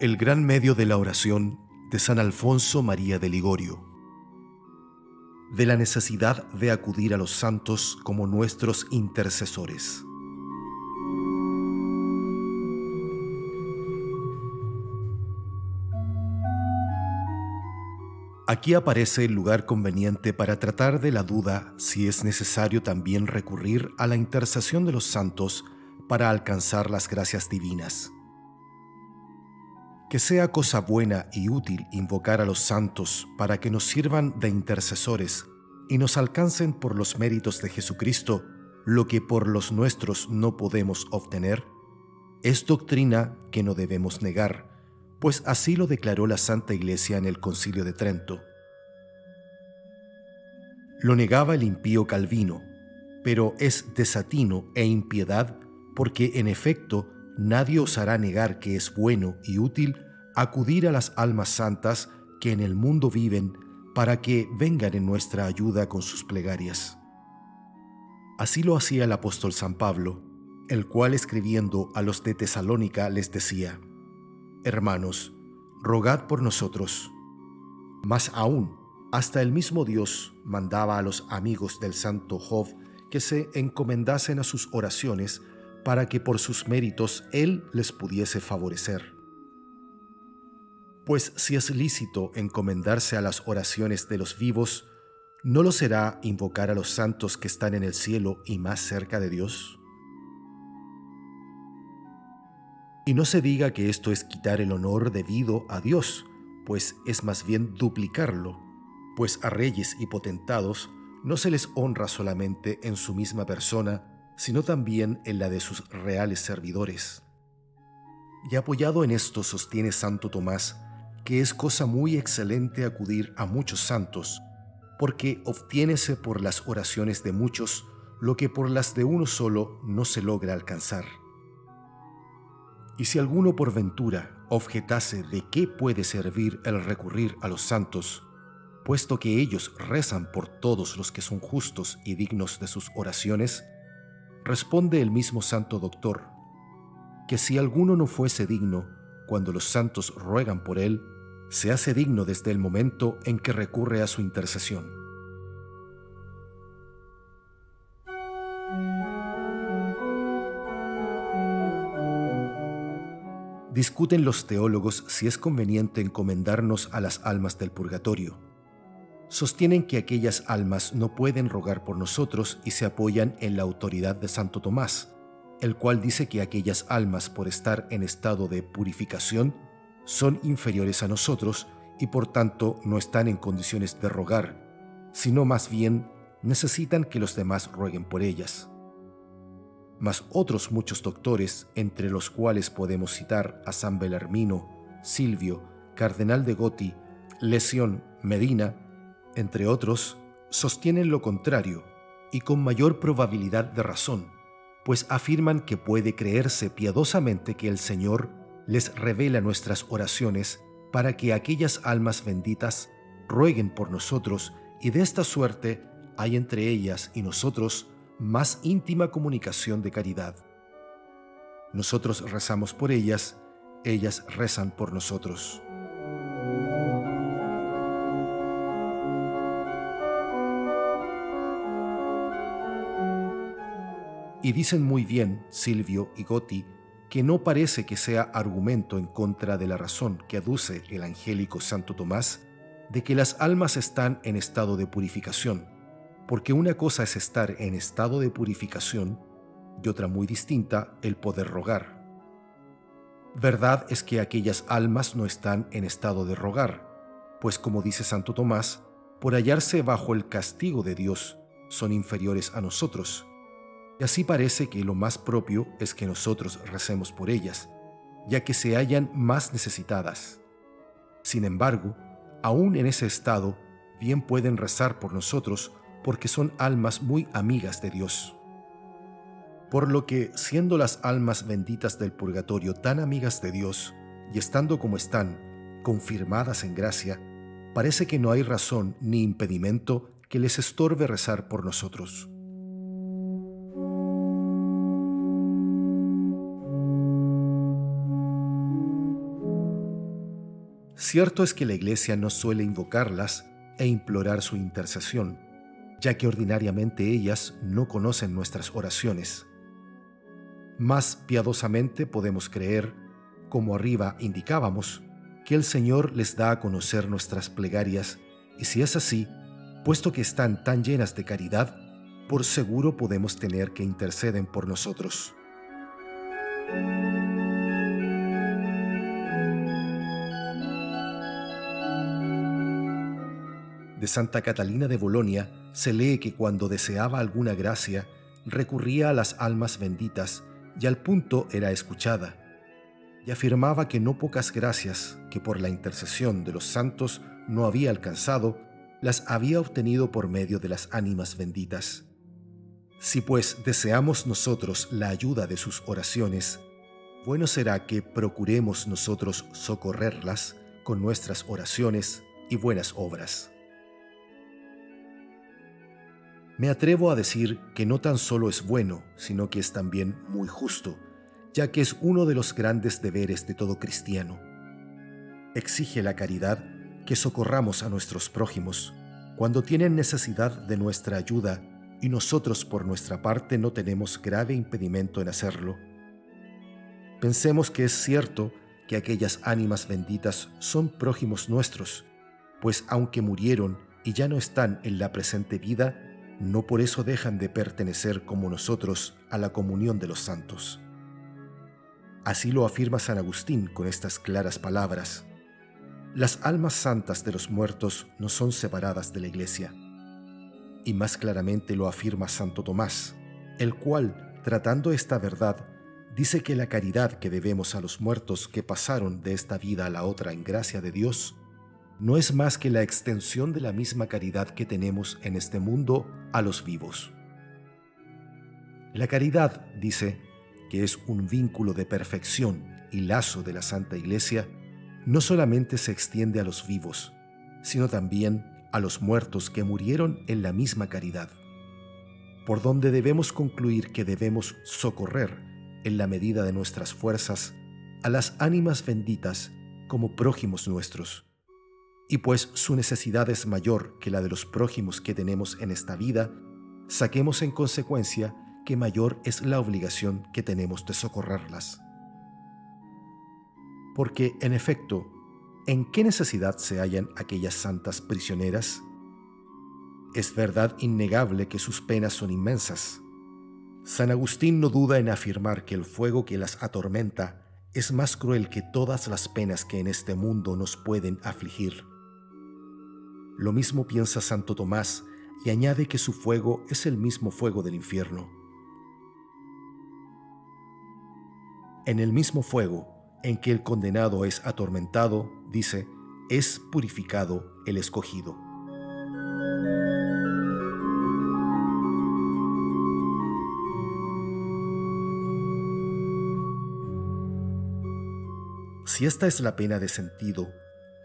El gran medio de la oración de San Alfonso María de Ligorio, de la necesidad de acudir a los santos como nuestros intercesores. Aquí aparece el lugar conveniente para tratar de la duda si es necesario también recurrir a la intercesión de los santos para alcanzar las gracias divinas. Que sea cosa buena y útil invocar a los santos para que nos sirvan de intercesores y nos alcancen por los méritos de Jesucristo lo que por los nuestros no podemos obtener, es doctrina que no debemos negar, pues así lo declaró la Santa Iglesia en el Concilio de Trento. Lo negaba el impío Calvino, pero es desatino e impiedad porque en efecto nadie osará negar que es bueno y útil acudir a las almas santas que en el mundo viven para que vengan en nuestra ayuda con sus plegarias. Así lo hacía el apóstol San Pablo, el cual escribiendo a los de Tesalónica les decía: Hermanos, rogad por nosotros. Más aún, hasta el mismo Dios mandaba a los amigos del santo Job que se encomendasen a sus oraciones para que por sus méritos Él les pudiese favorecer. Pues si es lícito encomendarse a las oraciones de los vivos, ¿no lo será invocar a los santos que están en el cielo y más cerca de Dios? Y no se diga que esto es quitar el honor debido a Dios, pues es más bien duplicarlo, pues a reyes y potentados no se les honra solamente en su misma persona, sino también en la de sus reales servidores. Y apoyado en esto sostiene Santo Tomás que es cosa muy excelente acudir a muchos santos, porque obtiénese por las oraciones de muchos lo que por las de uno solo no se logra alcanzar. Y si alguno por ventura objetase de qué puede servir el recurrir a los santos, puesto que ellos rezan por todos los que son justos y dignos de sus oraciones, responde el mismo Santo Doctor, que si alguno no fuese digno, cuando los santos ruegan por él, se hace digno desde el momento en que recurre a su intercesión. Discuten los teólogos si es conveniente encomendarnos a las almas del purgatorio. Sostienen que aquellas almas no pueden rogar por nosotros y se apoyan en la autoridad de Santo Tomás, el cual dice que aquellas almas, por estar en estado de purificación, son inferiores a nosotros y por tanto no están en condiciones de rogar, sino más bien necesitan que los demás rueguen por ellas. Mas otros muchos doctores, entre los cuales podemos citar a San Belarmino, Silvio, Cardenal de Gotti, Lesión, Medina, entre otros, sostienen lo contrario y con mayor probabilidad de razón, pues afirman que puede creerse piadosamente que el Señor les revela nuestras oraciones para que aquellas almas benditas rueguen por nosotros y de esta suerte hay entre ellas y nosotros más íntima comunicación de caridad. Nosotros rezamos por ellas, ellas rezan por nosotros. Y dicen muy bien Silvio y Gotti que no parece que sea argumento en contra de la razón que aduce el angélico Santo Tomás de que las almas están en estado de purificación, porque una cosa es estar en estado de purificación y otra muy distinta el poder rogar. Verdad es que aquellas almas no están en estado de rogar, pues como dice Santo Tomás, por hallarse bajo el castigo de Dios, son inferiores a nosotros. Y así parece que lo más propio es que nosotros recemos por ellas, ya que se hallan más necesitadas. Sin embargo, aún en ese estado, bien pueden rezar por nosotros porque son almas muy amigas de Dios. Por lo que, siendo las almas benditas del purgatorio tan amigas de Dios, y estando como están, confirmadas en gracia, parece que no hay razón ni impedimento que les estorbe rezar por nosotros. Cierto es que la Iglesia no suele invocarlas e implorar su intercesión, ya que ordinariamente ellas no conocen nuestras oraciones. Más piadosamente podemos creer, como arriba indicábamos, que el Señor les da a conocer nuestras plegarias, y si es así, puesto que están tan llenas de caridad, por seguro podemos tener que interceden por nosotros. De Santa Catalina de Bolonia se lee que cuando deseaba alguna gracia, recurría a las almas benditas y al punto era escuchada, y afirmaba que no pocas gracias que por la intercesión de los santos no había alcanzado, las había obtenido por medio de las ánimas benditas. Si pues deseamos nosotros la ayuda de sus oraciones, bueno será que procuremos nosotros socorrerlas con nuestras oraciones y buenas obras. Me atrevo a decir que no tan solo es bueno, sino que es también muy justo, ya que es uno de los grandes deberes de todo cristiano. Exige la caridad que socorramos a nuestros prójimos cuando tienen necesidad de nuestra ayuda y nosotros por nuestra parte no tenemos grave impedimento en hacerlo. Pensemos que es cierto que aquellas ánimas benditas son prójimos nuestros, pues aunque murieron y ya no están en la presente vida, no por eso dejan de pertenecer como nosotros a la comunión de los santos. Así lo afirma San Agustín con estas claras palabras: las almas santas de los muertos no son separadas de la Iglesia. Y más claramente lo afirma Santo Tomás, el cual, tratando esta verdad, dice que la caridad que debemos a los muertos que pasaron de esta vida a la otra en gracia de Dios, no es más que la extensión de la misma caridad que tenemos en este mundo a los vivos. La caridad, dice, que es un vínculo de perfección y lazo de la Santa Iglesia, no solamente se extiende a los vivos, sino también a los muertos que murieron en la misma caridad, por donde debemos concluir que debemos socorrer, en la medida de nuestras fuerzas, a las ánimas benditas como prójimos nuestros. Y pues su necesidad es mayor que la de los prójimos que tenemos en esta vida, saquemos en consecuencia que mayor es la obligación que tenemos de socorrerlas. Porque, en efecto, ¿en qué necesidad se hallan aquellas santas prisioneras? Es verdad innegable que sus penas son inmensas. San Agustín no duda en afirmar que el fuego que las atormenta es más cruel que todas las penas que en este mundo nos pueden afligir. Lo mismo piensa Santo Tomás y añade que su fuego es el mismo fuego del infierno. En el mismo fuego en que el condenado es atormentado, dice, es purificado el escogido. Si esta es la pena de sentido,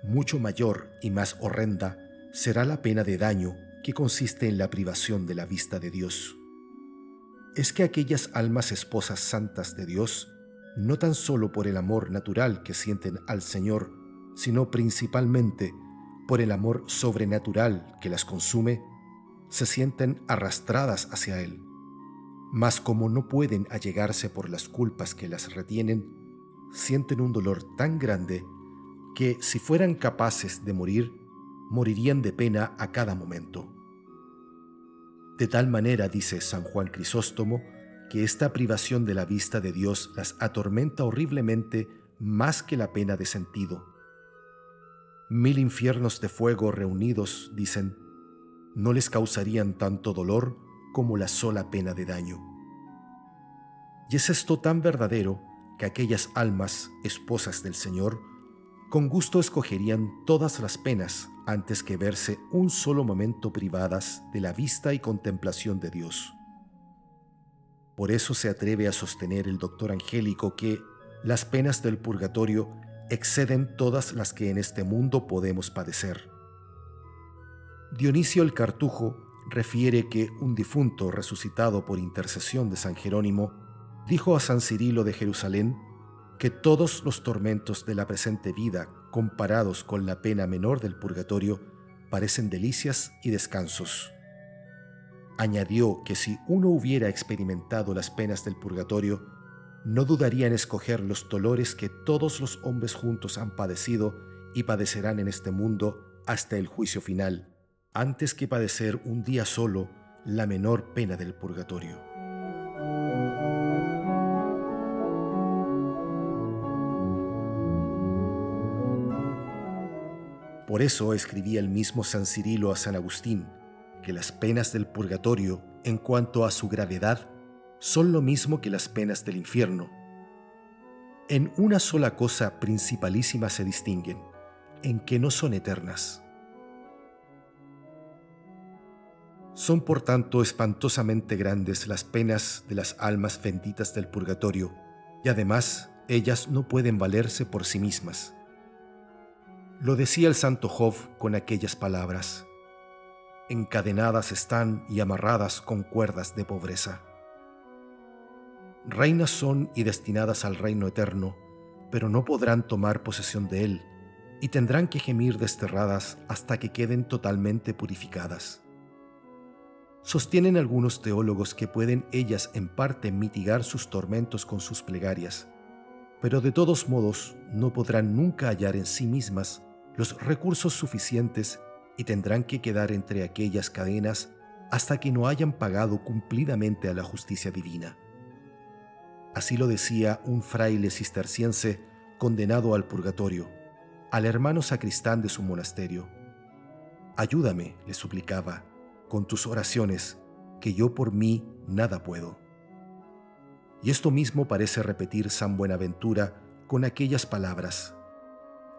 mucho mayor y más horrenda será la pena de daño que consiste en la privación de la vista de Dios. Es que aquellas almas esposas santas de Dios, no tan solo por el amor natural que sienten al Señor, sino principalmente por el amor sobrenatural que las consume, se sienten arrastradas hacia Él. Mas como no pueden allegarse por las culpas que las retienen, sienten un dolor tan grande que si fueran capaces de morir, morirían de pena a cada momento. De tal manera, dice San Juan Crisóstomo, que esta privación de la vista de Dios las atormenta horriblemente más que la pena de sentido. 1000 infiernos de fuego reunidos, dicen, no les causarían tanto dolor como la sola pena de daño. Y es esto tan verdadero que aquellas almas, esposas del Señor, con gusto escogerían todas las penas antes que verse un solo momento privadas de la vista y contemplación de Dios. Por eso se atreve a sostener el doctor Angélico que las penas del purgatorio exceden todas las que en este mundo podemos padecer. Dionisio el Cartujo refiere que un difunto resucitado por intercesión de San Jerónimo dijo a San Cirilo de Jerusalén que todos los tormentos de la presente vida comparados con la pena menor del purgatorio, parecen delicias y descansos. Añadió que si uno hubiera experimentado las penas del purgatorio, no dudaría en escoger los dolores que todos los hombres juntos han padecido y padecerán en este mundo hasta el juicio final, antes que padecer un día solo la menor pena del purgatorio. Por eso escribía el mismo San Cirilo a San Agustín, que las penas del purgatorio, en cuanto a su gravedad, son lo mismo que las penas del infierno. En una sola cosa principalísima se distinguen, en que no son eternas. Son por tanto espantosamente grandes las penas de las almas benditas del purgatorio, y además ellas no pueden valerse por sí mismas. Lo decía el santo Job con aquellas palabras: encadenadas están y amarradas con cuerdas de pobreza. Reinas son y destinadas al reino eterno, pero no podrán tomar posesión de él, y tendrán que gemir desterradas hasta que queden totalmente purificadas. Sostienen algunos teólogos que pueden ellas en parte mitigar sus tormentos con sus plegarias, pero de todos modos no podrán nunca hallar en sí mismas los recursos suficientes y tendrán que quedar entre aquellas cadenas hasta que no hayan pagado cumplidamente a la justicia divina. Así lo decía un fraile cisterciense condenado al purgatorio, al hermano sacristán de su monasterio. Ayúdame, le suplicaba, con tus oraciones, que yo por mí nada puedo. Y esto mismo parece repetir San Buenaventura con aquellas palabras: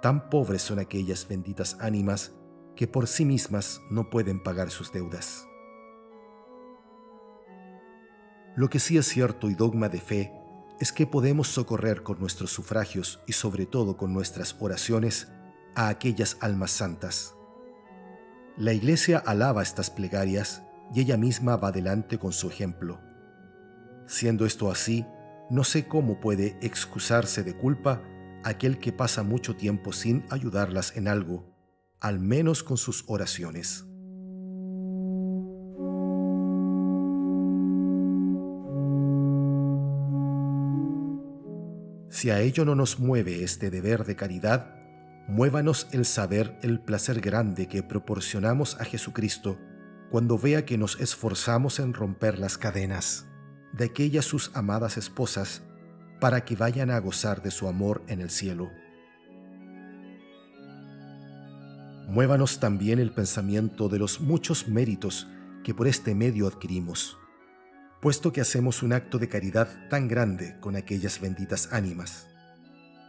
tan pobres son aquellas benditas ánimas que por sí mismas no pueden pagar sus deudas. Lo que sí es cierto y dogma de fe es que podemos socorrer con nuestros sufragios y sobre todo con nuestras oraciones a aquellas almas santas. La Iglesia alaba estas plegarias y ella misma va adelante con su ejemplo. Siendo esto así, no sé cómo puede excusarse de culpa aquel que pasa mucho tiempo sin ayudarlas en algo, al menos con sus oraciones. Si a ello no nos mueve este deber de caridad, muévanos el saber el placer grande que proporcionamos a Jesucristo cuando vea que nos esforzamos en romper las cadenas de aquellas sus amadas esposas para que vayan a gozar de su amor en el cielo. Muévanos también el pensamiento de los muchos méritos que por este medio adquirimos, puesto que hacemos un acto de caridad tan grande con aquellas benditas ánimas.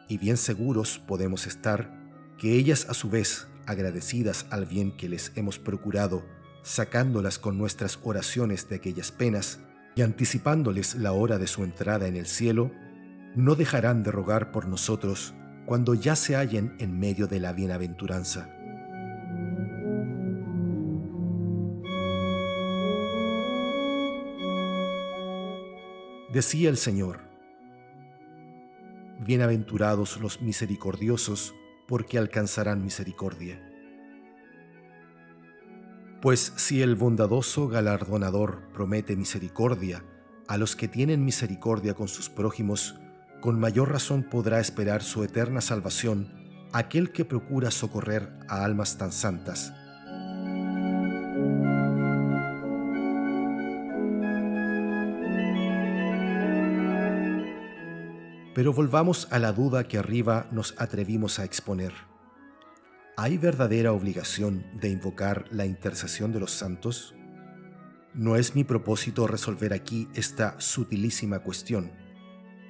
Y bien seguros podemos estar que ellas a su vez, agradecidas al bien que les hemos procurado, sacándolas con nuestras oraciones de aquellas penas y anticipándoles la hora de su entrada en el cielo, no dejarán de rogar por nosotros cuando ya se hallen en medio de la bienaventuranza. Decía el Señor: bienaventurados los misericordiosos, porque alcanzarán misericordia. Pues si el bondadoso galardonador promete misericordia a los que tienen misericordia con sus prójimos, con mayor razón podrá esperar su eterna salvación aquel que procura socorrer a almas tan santas. Pero volvamos a la duda que arriba nos atrevimos a exponer. ¿Hay verdadera obligación de invocar la intercesión de los santos? No es mi propósito resolver aquí esta sutilísima cuestión.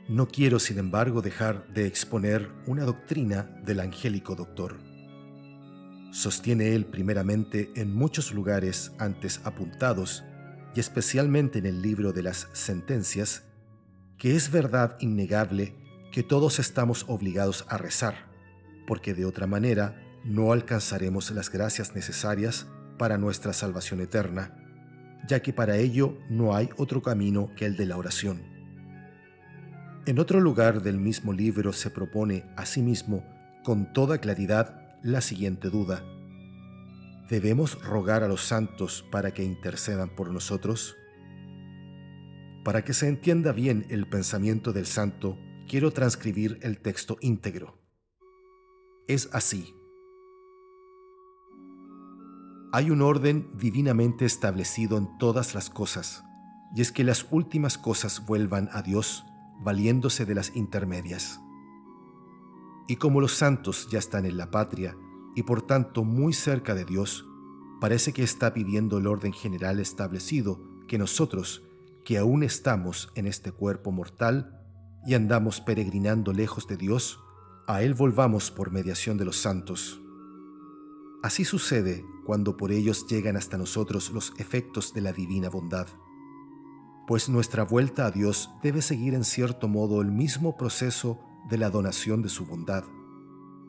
No quiero, sin embargo, dejar de exponer una doctrina del angélico doctor. Sostiene él primeramente en muchos lugares antes apuntados, y especialmente en el libro de las sentencias, que es verdad innegable que todos estamos obligados a rezar, porque de otra manera no alcanzaremos las gracias necesarias para nuestra salvación eterna, ya que para ello no hay otro camino que el de la oración. En otro lugar del mismo libro se propone asimismo con toda claridad la siguiente duda: ¿debemos rogar a los santos para que intercedan por nosotros? Para que se entienda bien el pensamiento del santo, quiero transcribir el texto íntegro. Es así: hay un orden divinamente establecido en todas las cosas, y es que las últimas cosas vuelvan a Dios, valiéndose de las intermedias. Y como los santos ya están en la patria, y por tanto muy cerca de Dios, parece que está pidiendo el orden general establecido que nosotros, que aún estamos en este cuerpo mortal y andamos peregrinando lejos de Dios, a Él volvamos por mediación de los santos. Así sucede cuando por ellos llegan hasta nosotros los efectos de la divina bondad, pues nuestra vuelta a Dios debe seguir en cierto modo el mismo proceso de la donación de su bondad,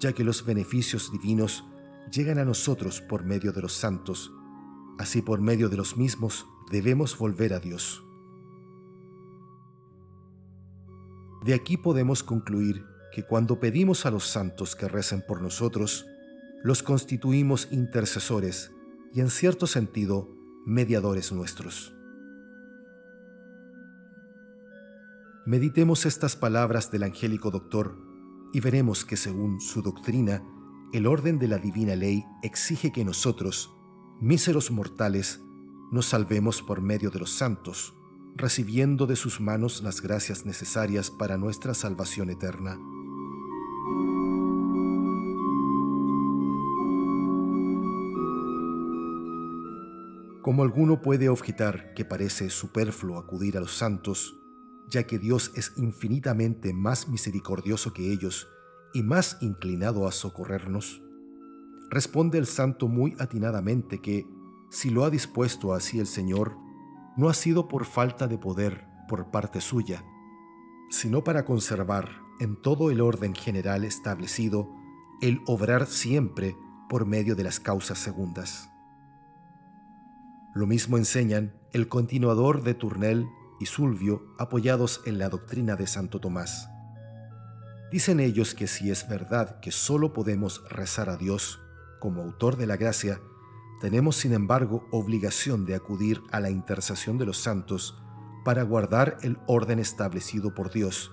ya que los beneficios divinos llegan a nosotros por medio de los santos. Así por medio de los mismos debemos volver a Dios. De aquí podemos concluir que cuando pedimos a los santos que recen por nosotros, los constituimos intercesores y en cierto sentido mediadores nuestros. Meditemos estas palabras del angélico doctor y veremos que según su doctrina, el orden de la divina ley exige que nosotros, míseros mortales, nos salvemos por medio de los santos, recibiendo de sus manos las gracias necesarias para nuestra salvación eterna. Como alguno puede objetar que parece superfluo acudir a los santos, ya que Dios es infinitamente más misericordioso que ellos y más inclinado a socorrernos, responde el santo muy atinadamente que, si lo ha dispuesto así el Señor, no ha sido por falta de poder por parte suya, sino para conservar en todo el orden general establecido el obrar siempre por medio de las causas segundas. Lo mismo enseñan el continuador de Tournelle y Sulvio, apoyados en la doctrina de Santo Tomás. Dicen ellos que si es verdad que solo podemos rezar a Dios como autor de la gracia, tenemos sin embargo obligación de acudir a la intercesión de los santos para guardar el orden establecido por Dios,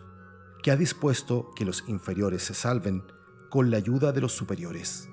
que ha dispuesto que los inferiores se salven con la ayuda de los superiores.